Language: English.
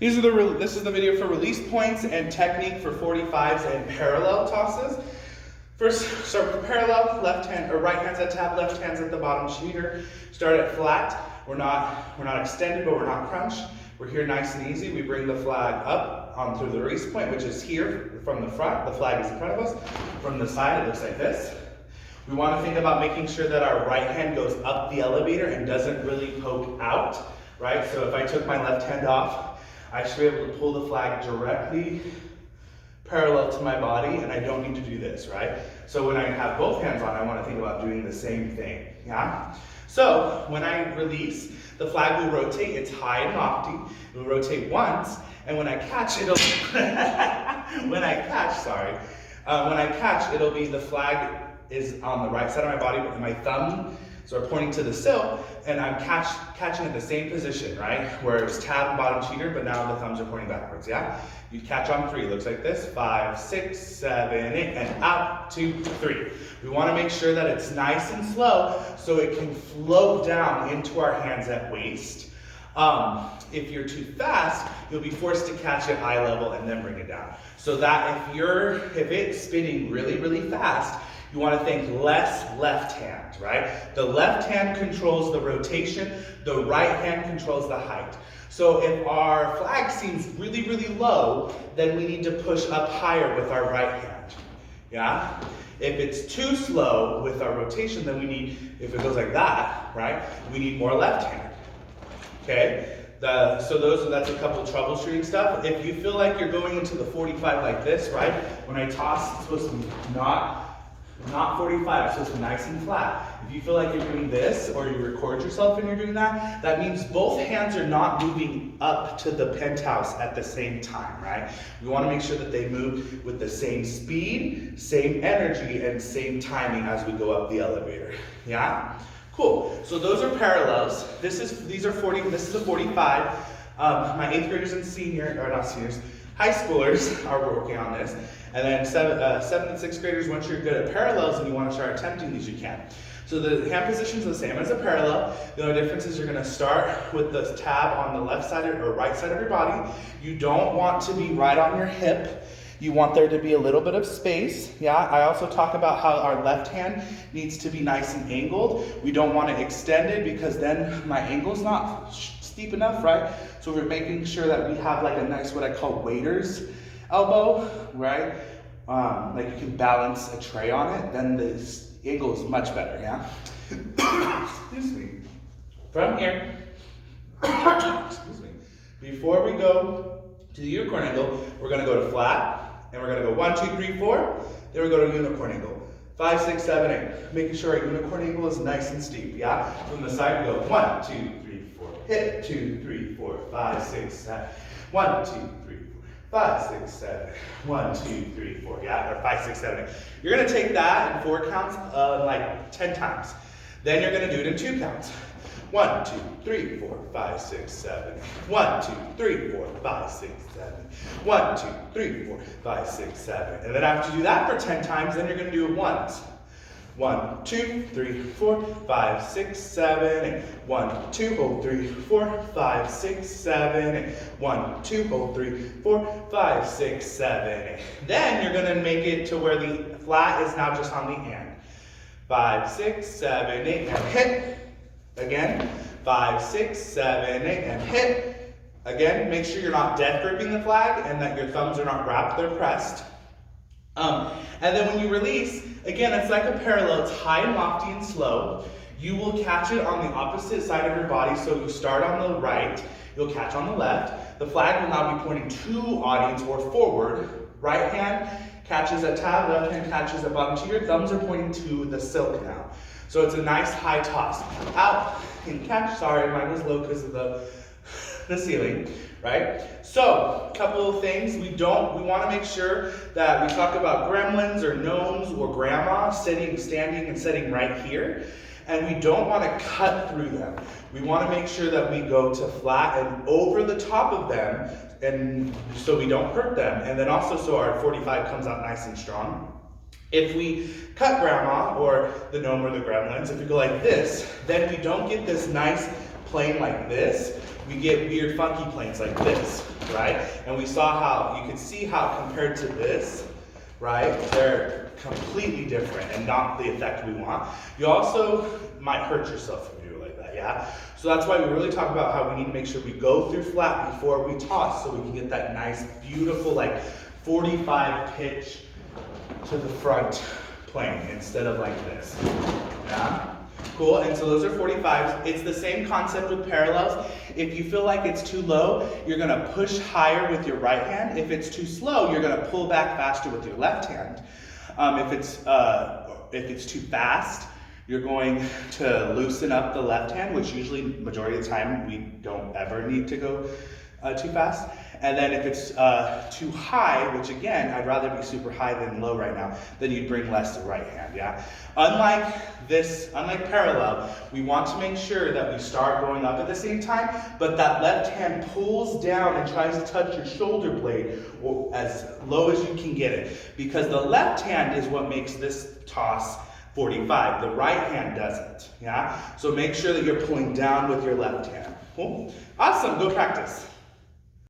This is the video for release points and technique for 45s and parallel tosses. First, start with parallel, left hand or right hand's at tab, left hand's at the bottom cheater. Start at flat. We're not extended, but we're not crunched. We're here nice and easy. We bring the flag up onto the release point, which is here from the front. The flag is in front of us. From the side, it looks like this. We want to think about making sure that our right hand goes up the elevator and doesn't really poke out, right? So if I took my left hand off, I should be able to pull the flag directly parallel to my body, and I don't need to do this, right? So when I have both hands on, I want to think about doing the same thing, yeah? So when I release, the flag will rotate. It's high and lofty. It will rotate once, and when I catch, it'll when I catch, it'll be the flag is on the right side of my body, and my thumb are pointing to the sill, and I'm catching at the same position, right? Where it's tab and bottom cheater, but now the thumbs are pointing backwards, yeah? You catch on 3, looks like this, 5, 6, 7, 8, and out, 2, 3. We want to make sure that it's nice and slow so it can float down into our hands at waist. If you're too fast, you'll be forced to catch at eye level and then bring it down. So that if it's spinning really, really fast, you want to think less left hand, right? The left hand controls the rotation, the right hand controls the height. So if our flag seems really, really low, then we need to push up higher with our right hand, yeah? If it's too slow with our rotation, then we need, if it goes like that, right? We need more left hand, okay? That's a couple troubleshooting stuff. If you feel like you're going into the 45 like this, right? When I toss, it's supposed to be not 45, it's supposed to be nice and flat. If you feel like you're doing this, or you record yourself and you're doing that, that means both hands are not moving up to the penthouse at the same time, right? We want to make sure that they move with the same speed, same energy, and same timing as we go up the elevator, yeah? Cool, so those are parallels. This is a 45. My 8th graders and high schoolers are working on this. And then 7th and 6th graders, once you're good at parallels and you want to start attempting these, you can. So the hand positions are the same as a parallel. The only difference is you're going to start with the tab on the left side or right side of your body. You don't want to be right on your hip. You want there to be a little bit of space, yeah? I also talk about how our left hand needs to be nice and angled. We don't want to extend it because then my angle's not steep enough, right? So we're making sure that we have like a nice, what I call waiter's elbow, right? Like you can balance a tray on it, then the angle is much better, yeah? Excuse me. From here, excuse me. Before we go to the unicorn angle, we're gonna go to flat, and we're gonna go 1, 2, 3, 4, then we go to unicorn angle. 5, 6, 7, 8. Making sure our unicorn angle is nice and steep, yeah? From the side, we go 1, 2, 3, 4, hit, 2, 3, 4, 5, 6, 7. 1, 2, 3, 4, 5, 6, 7. 1, 2, 3, 4, yeah? Or 5, 6, 7, 8. You're gonna take that in 4 counts like 10 times. Then you're gonna do it in 2 counts. 1, 2, 3, 4, 5, 6, 7. 1, 2, 3, 4, 5, 6, 7. 1, 2, 3, 4, 5, 6, 7. And then after you do that for 10 times, then you're going to do it once. 1, 2, 3, 4, 5, 6, 7, 8. 1, 2, hold 3, 4, 5, 6, 7, 8. 1, 2, hold 3, 4, 5, 6, 7, 8. Then you're going to make it to where the flat is now just on the hand. 5, 6, 7, 8, and hit. Again, 5, 6, 7, 8, and hit. Again, make sure you're not death gripping the flag and that your thumbs are not wrapped, they're pressed. And then when you release, again, it's like a parallel, it's high and lofty and slow. You will catch it on the opposite side of your body, so you start on the right, you'll catch on the left. The flag will now be pointing to audience or forward. Right hand catches at tab, left hand catches at bottom cheater, thumbs are pointing to the silk now. So it's a nice high toss. Out and catch, sorry, mine was low because of the ceiling, right? So, a couple of things. We want to make sure that we talk about gremlins or gnomes or grandma standing and sitting right here. And we don't want to cut through them. We want to make sure that we go to flat and over the top of them, and so we don't hurt them. And then also so our 45 comes out nice and strong. If we cut grandma or the gnome or the gremlins, if we go like this, then we don't get this nice plane like this. we get weird funky planes like this, right? And we saw how, you could see how compared to this, right, they're completely different and not the effect we want. You also might hurt yourself if you do it like that, yeah? So that's why we really talk about how we need to make sure we go through flat before we toss so we can get that nice, beautiful, like 45 pitch to the front plane instead of like this, yeah? Cool, and so those are 45s. It's the same concept with parallels. If you feel like it's too low, you're gonna push higher with your right hand. If it's too slow, you're gonna pull back faster with your left hand. If it's too fast, you're going to loosen up the left hand, which usually, majority of the time, we don't ever need to go too fast. And then if it's too high, which again, I'd rather be super high than low right now, then you'd bring less to the right hand, yeah? Unlike parallel, we want to make sure that we start going up at the same time, but that left hand pulls down and tries to touch your shoulder blade as low as you can get it. Because the left hand is what makes this toss 45. The right hand doesn't, yeah? So make sure that you're pulling down with your left hand. Cool? Awesome, go practice.